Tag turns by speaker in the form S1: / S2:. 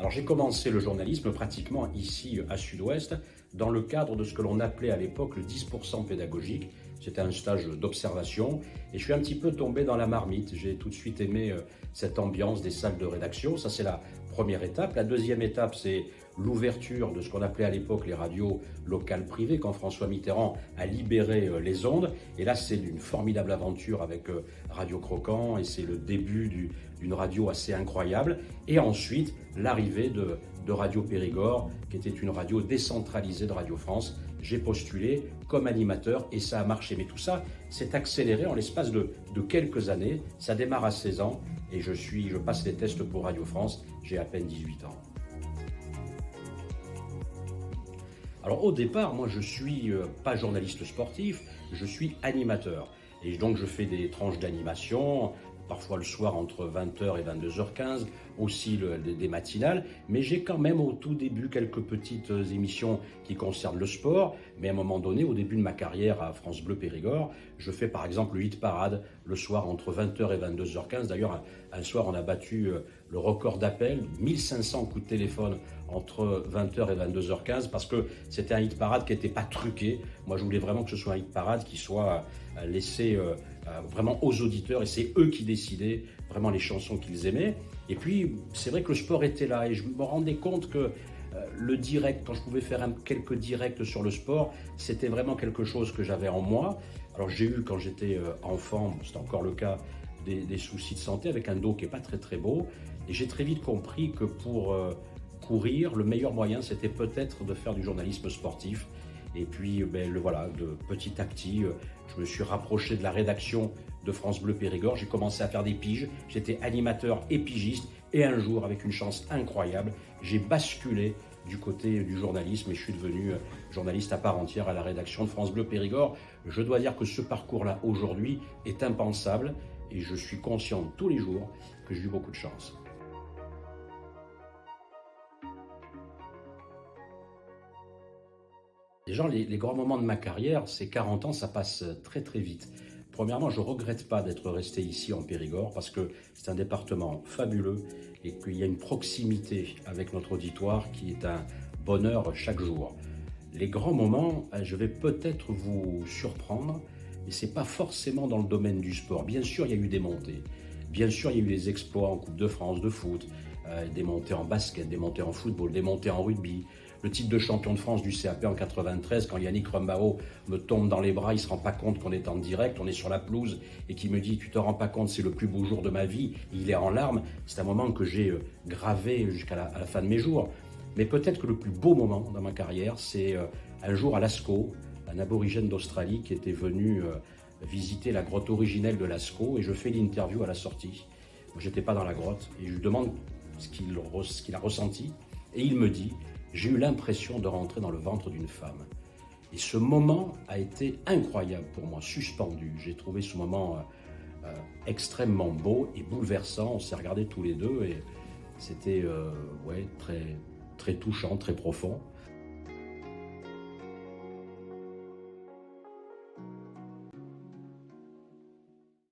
S1: Alors j'ai commencé le journalisme pratiquement ici à Sud-Ouest, dans le cadre de ce que l'on appelait à l'époque le 10% pédagogique. C'était un stage d'observation et je suis un petit peu tombé dans la marmite. J'ai tout de suite aimé cette ambiance des salles de rédaction. Ça, c'est la première étape. La deuxième étape, c'est l'ouverture de ce qu'on appelait à l'époque les radios locales privées, quand François Mitterrand a libéré les ondes. Et là, c'est une formidable aventure avec Radio Croquant et c'est le début d'une radio assez incroyable. Et ensuite, l'arrivée de Radio Périgord, qui était une radio décentralisée de Radio France. J'ai postulé comme animateur et ça a marché. Mais tout ça s'est accéléré en l'espace de quelques années. Ça démarre à 16 ans et je passe les tests pour Radio France. J'ai à peine 18 ans. Alors au départ, moi je suis pas journaliste sportif, je suis animateur. Et donc je fais des tranches d'animation, parfois le soir entre 20h et 22h15, aussi des matinales, mais j'ai quand même au tout début quelques petites émissions qui concernent le sport, mais à un moment donné, au début de ma carrière à France Bleu Périgord, je fais par exemple le hit parade le soir entre 20h et 22h15. D'ailleurs, un soir, on a battu le record d'appel, 1500 coups de téléphone entre 20h et 22h15, parce que c'était un hit parade qui n'était pas truqué. Moi, je voulais vraiment que ce soit un hit parade qui soit laissé vraiment aux auditeurs, et c'est eux qui décidaient vraiment les chansons qu'ils aimaient. Et puis, c'est vrai que le sport était là, et je me rendais compte que le direct, quand je pouvais faire quelques directs sur le sport, c'était vraiment quelque chose que j'avais en moi. Alors j'ai eu, quand j'étais enfant, c'était encore le cas, des soucis de santé avec un dos qui n'est pas très très beau. Et j'ai très vite compris que pour courir, le meilleur moyen, c'était peut-être de faire du journalisme sportif. Et puis, voilà, de petit à petit, je me suis rapproché de la rédaction de France Bleu Périgord. J'ai commencé à faire des piges. J'étais animateur et pigiste. Et un jour, avec une chance incroyable, j'ai basculé du côté du journalisme et je suis devenu journaliste à part entière à la rédaction de France Bleu Périgord. Je dois dire que ce parcours-là, aujourd'hui, est impensable et je suis conscient tous les jours que j'ai eu beaucoup de chance. Déjà, les grands moments de ma carrière, ces 40 ans, ça passe très très vite. Premièrement, je ne regrette pas d'être resté ici en Périgord parce que c'est un département fabuleux et qu'il y a une proximité avec notre auditoire qui est un bonheur chaque jour. Les grands moments, je vais peut-être vous surprendre, mais ce n'est pas forcément dans le domaine du sport. Bien sûr, il y a eu des montées. Bien sûr, il y a eu des exploits en Coupe de France de foot, des montées en basket, des montées en football, des montées en rugby. Le titre de champion de France du CAP en 93, quand Yannick Rumbao me tombe dans les bras, il ne se rend pas compte qu'on est en direct, on est sur la pelouse, et qui me dit « tu te rends pas compte, c'est le plus beau jour de ma vie », il est en larmes. C'est un moment que j'ai gravé jusqu'à la fin de mes jours. Mais peut-être que le plus beau moment dans ma carrière, c'est un jour à Lascaux, un aborigène d'Australie qui était venu visiter la grotte originelle de Lascaux, et je fais l'interview à la sortie. Moi, j'étais pas dans la grotte, et je lui demande ce qu'il a ressenti, et il me dit « j'ai eu l'impression de rentrer dans le ventre d'une femme ». Et ce moment a été incroyable pour moi, suspendu. J'ai trouvé ce moment extrêmement beau et bouleversant. On s'est regardés tous les deux et c'était très, très touchant, très profond.